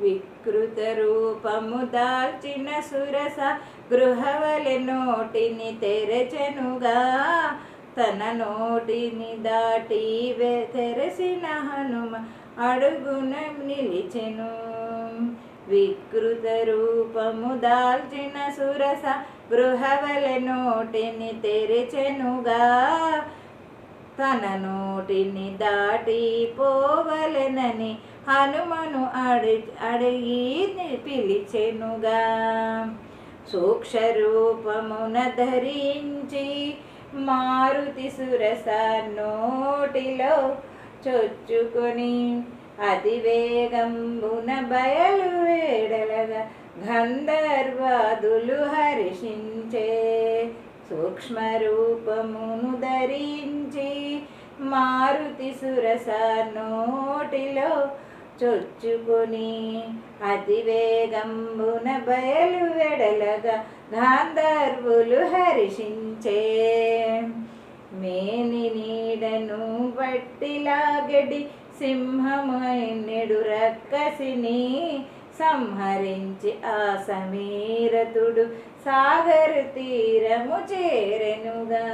వికృత రూపము దాల్చిన సురస గృహవలె నోటిని తెరచెనుగా, తన నోటిని దాటి తెరసిన హనుమ అడుగున నిలిచెను. వికృత రూపము దాల్చిన సురస గృహవలె నోటిని తెరచెనుగా, తన నోటిని దాటి పోవలెనని హనుమను అడిగి పిలిచెనుగా. సూక్ష్మ రూపమున ధరించి మారుతి సురస నోటిలో చొచ్చుకొని అతివేగంబున బయలువేడలగా గంధర్వాదులు హర్షించే. సూక్ష్మ రూపమును ధరించి మారుతి సురస నోటిలో చొచ్చుకొని అతివేగంబున బయలువెడలగా గాంధర్వులు హర్షించే. మేని నీడను బట్టిలాగడి సింహమైనడు రక్కసిని సంహరించి ఆ సమీరతుడు సాగర తీరము చేరెనుగా.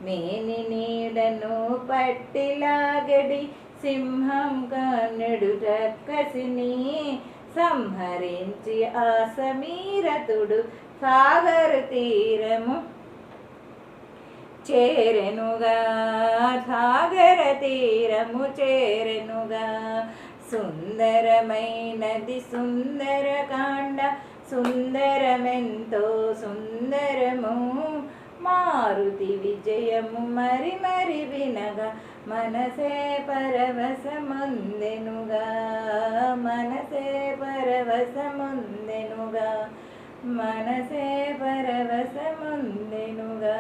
మేని నీడను పట్టిలాగడి సింహం కన్నెడు రక్కసిని సంహరించి ఆ సమీరతుడు సాగర తీరము చేరెనుగా. సాగర తీరము చేరెనుగా. సుందరమైనది సుందరకాండ, సుందరమెంతో సుందరము. మారుతి విజయము మరి మరి వినగా మనసే పరవశముందెనుగా. మనసే పరవశముందెనుగా. మనసే పరవశముందెనుగా.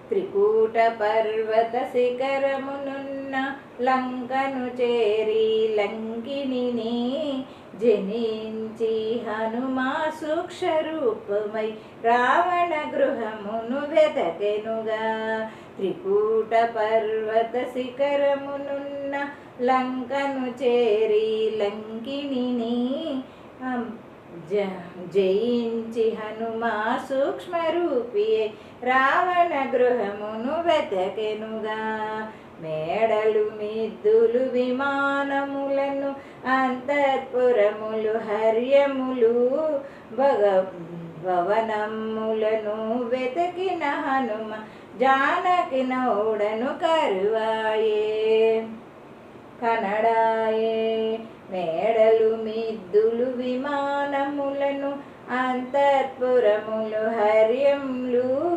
త్రికూట పర్వత శిఖరమునున్న లంకను చేరి లంకిని జనించి హనుమా సూక్ష్మ రూపమై రావణ గృహమును వెతకెనుగా. త్రికూట పర్వత శిఖరమునున్న లంకను చేరి లంకిని జయించి హనుమా సూక్ష్మ రూపియే రావణ గృహమును వెతకెనుగా. మేడలు మిద్దులు విమానములను అంతఃపురములు హర్యములు భవనములను వెతకిన హనుమ జానకి నౌడను కనడాయే. మేడలు మిద్దులు విమానములను అంతఃపురములు హర్యములు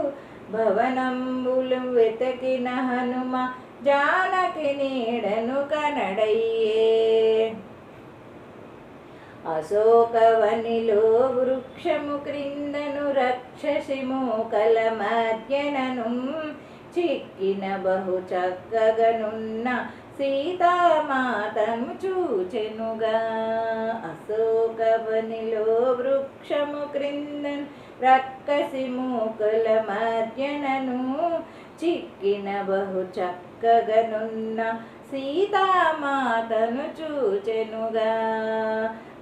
భవనంబులు వెతకిన హనుమ జానకి నీడను కనడయ్యే. అశోకవనిలో వృక్షము క్రిందను రక్షసి మూకల మధ్యనను చిక్కిన బహు చక్కగనున్న సీతామాతను చూచెనుగా. అశోకవనిలో వృక్షము క్రిందను రక్కసి మూకల మధ్యనను చిక్కిన బహు చక్కగనున్న సీతామాతను చూచెనుగా.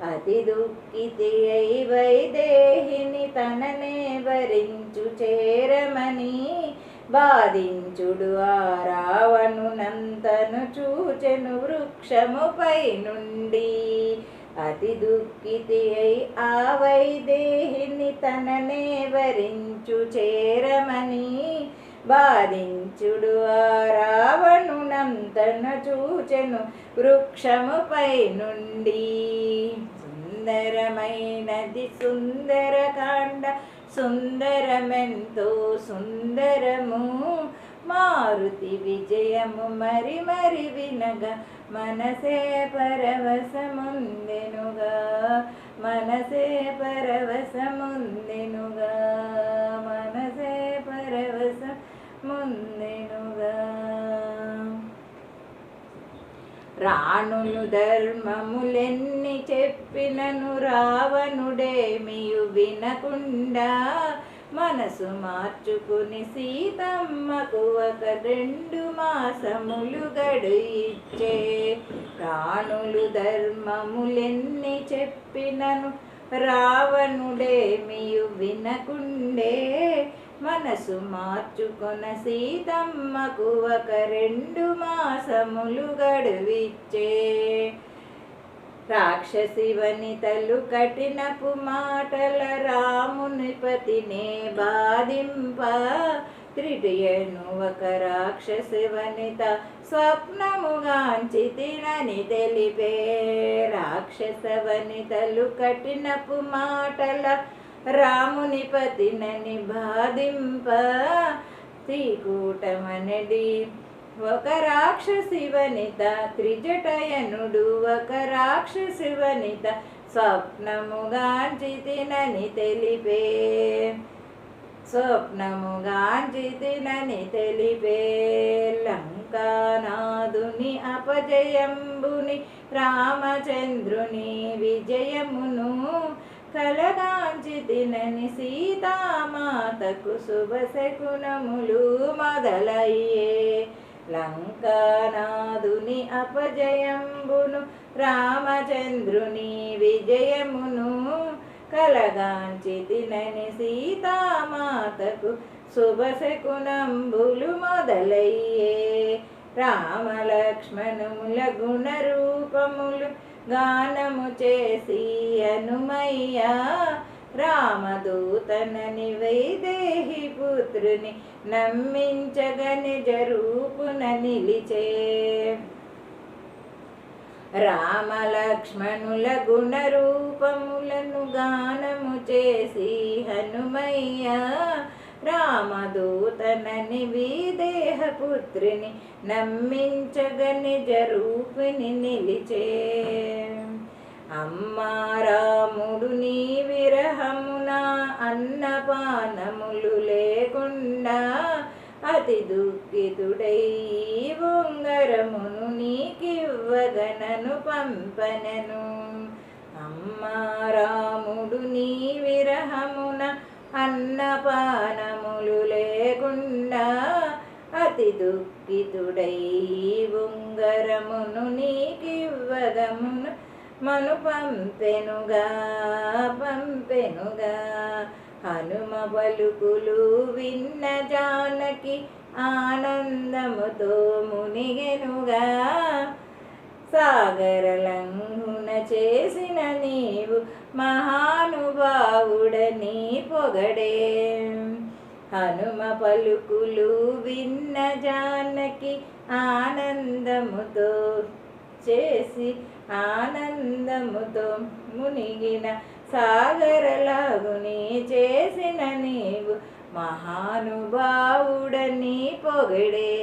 అతి దుఃఖితి అయి వైదేహిని తననే వరించు చేరమని బాధించుడు ఆ రావణునంతను చూచెను వృక్షముపై నుండి. అతి దుఃఖితి అయి ఆ వైదేహిని తననే వరించు చేరమని బాధించుడు ఆ రావణునంతను చూచెను వృక్షముపై నుండి. సుందరమైనది సుందరకాండ, సుందరమెంతో సుందరము. మారుతి విజయము మరి మరి వినగా మనసే పరవశముందెనుగా. మనసే పరవశముందెనుగా. మనసే పరవశముందెనుగా. రాణులు ధర్మములెన్ని చెప్పినను రావణుడేమియు వినకుండా మనసు మార్చుకుని సీతమ్మకు 1-2 మాసములు గడు ఇచ్చే. ప్రాణులు ధర్మములెన్ని చెప్పినను రావణుడేమియు వినకుండే. మనసు మార్చుకొన సీతమ్మకు 1-2 మాసములు గడువిచ్చే. రాక్షసి వనితలు కఠినపు మాటల రాముని పతినే బాధింప. త్రిటియను ఒక రాక్షసి వనిత స్వప్నముగాంచి తినని తెలిపే. రాక్షస వనితలు కఠినపు మాటల రాముని పతినని బాధింప. త్రికూటమనడి ఒక రాక్షసి వనిత త్రిజటయనుడు ఒక రాక్షసి వనిత స్వప్నముగాంచి తినని తెలిపే. స్వప్నముగాంచి తినని తెలిపే. లంకానాథుని అపజయంబుని రామచంద్రుని విజయమును కలగాంచి తినని సీతామాతకు శుభశకునములు మొదలయ్యే. లంకానాథుని అపజయంబును రామచంద్రుని విజయమును కలగాంచి తినని సీతామాతకు శుభశకునంబులు మొదలయ్యే. రామలక్ష్మణుల గుణరూపములు గానము చేసి హనుమయ్య. రామదూతనని వైదేహి పుత్రుని నమ్మించగ నిజ రూపున నిలిచే. రామలక్ష్మణుల గుణరూపములను గానము చేసి హనుమయ్య. రామదూతనని విదేహ పుత్రిని నమ్మించగ నిజ రూపిని నిలిచే. అమ్మా రాముడు నీ విరహమున అన్నపానములు లేకుండా అతి దుఃఖితుడై ఉంగరమును నీకివ్వగనను పంపనను. అమ్మా రాముడు నీ విరహమున అన్నపానములు లేకుండా అతి దుఃఖితుడై ఉంగరమును నీకివ్వగమును మను పంపెనుగా. హనుమ పలుకులు విన్న జానకి ఆనందముతో మునిగెనుగా. సాగర లంఘన చేసిన నీవు మహానుభావుడని పొగడే. హనుమ పలుకులు విన్న జానకి ఆనందముతో చేసి ఆనందముతో మునిగిన సాగరలాగుని చేసిన నీవు మహానుభావుడని పొగడే.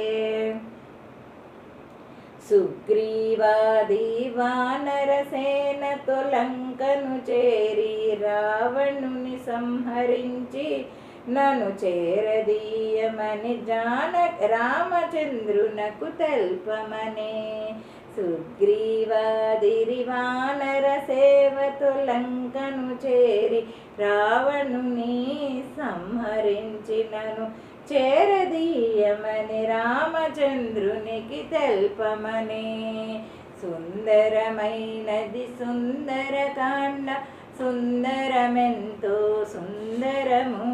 సుగ్రీవాది వానరసేనతో లంకను చేరి రావణుని సంహరించి నన్ను చేరదీయమని రామచంద్రునకు తెల్పమనే. సుగ్రీవాదిరి వానర సేవతో లంకను చేరి రావణుని సంహరించినను చేరదీయమని రామచంద్రునికి తెల్పమనే. సుందరమైనది సుందరకాండ సుందరమెంతో సుందరము.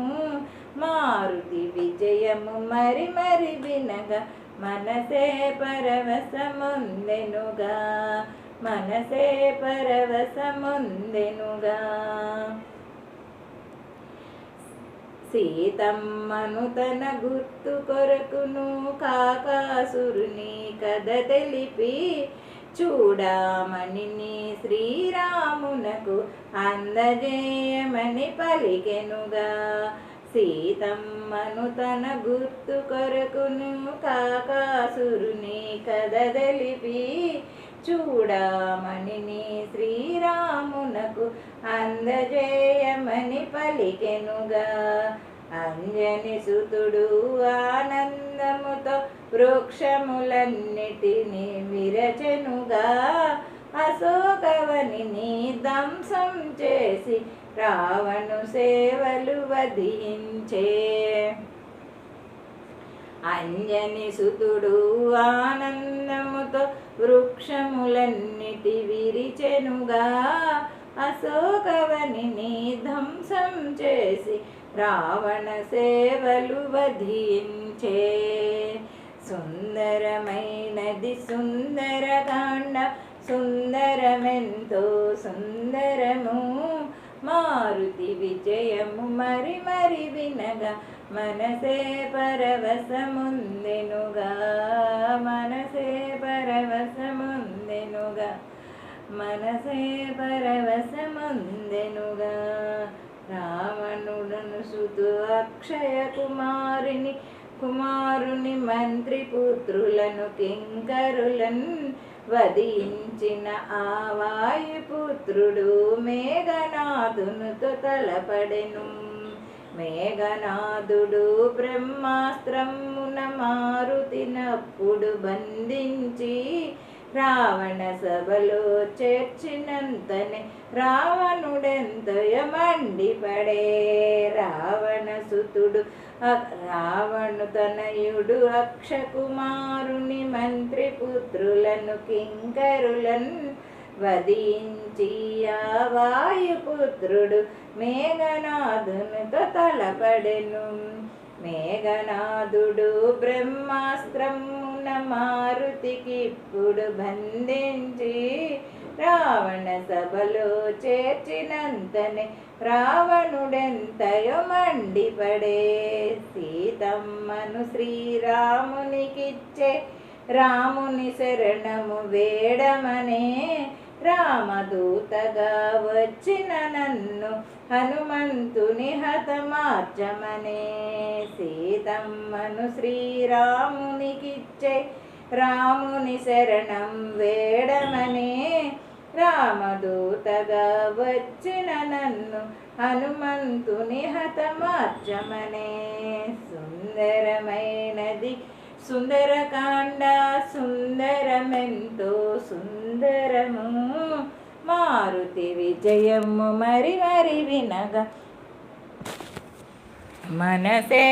మారుతి విజయము మరి మరి వినగా మనసే పరవశముందెనుగా. మనసే పరవశముందెనుగా. సీతమ్మను తన గుర్తు కొరకును కాకాసురుని కథ తెలిపి చూడామని శ్రీరామునకు అందజేయమని పలికెనుగా. సీతమ్మను తన గుర్తు కొరకును కాకాసురుని కథ తెలిపి చూడామని శ్రీరామునకు అందజేయమని పలికెనుగా. అంజని సుతుడు ఆనందముతో వృక్షములన్నిటిని విరచెనుగా. అశోకవనిని ధ్వంసం చేసి రావణు సేవలు వధించే. అంజని సుతుడు ఆనందముతో వృక్షములన్నిటి విరిచెనుగా, అశోకవనిని ధ్వంసం చేసి రావణ సేవలు వధించే. సుందరమైనది సుందరకాండ, సుందరమెంతో సుందరము. మారుతి విజయము మరి మరి వినగా మనసే పరవశముందెనుగా, మనసే పరవశముందెనుగా, మనసే పరవశముందెనుగా. రావణుడను సుతు అక్షయ కుమారుని మంత్రిపుత్రులను కింకరులను వధించిన ఆ వాయుపుత్రుడు మేఘనాథునితో తలపడెను. మేఘనాథుడు బ్రహ్మాస్త్రమున మారుతినప్పుడు బంధించి రావణ సభలో చేర్చినంతనే రావణుడెంతయో మండిపడే. రావణ సుతుడు రావణు తనయుడు అక్షకుమారుని మంత్రిపుత్రులను కింకరులను వధించి ఆ వాయుపుత్రుడు మేఘనాథునితో తలపడెను. మేఘనాథుడు బ్రహ్మాస్త్రమున మారుతికిప్పుడు బంధించి రావణ సభలో చేర్చినంతనే రావణుడెంతయో మండిపడే. సీతమ్మను శ్రీరామునికిచ్చే రాముని శరణము వేడమనే, రామదూతగా వచ్చిన నన్ను హనుమంతుని హతమార్చమనే. సీతమ్మను శ్రీరామునికిచ్చే రాముని శరణం వేడమనే, రామదూతగా వచ్చిన నన్ను హనుమంతుని హతమార్చమనే. సుందరమైనది సుందరకాండ, సుందరమెంతో సుందరము. మారుతి విజయము మరి మరి వినగా మనసే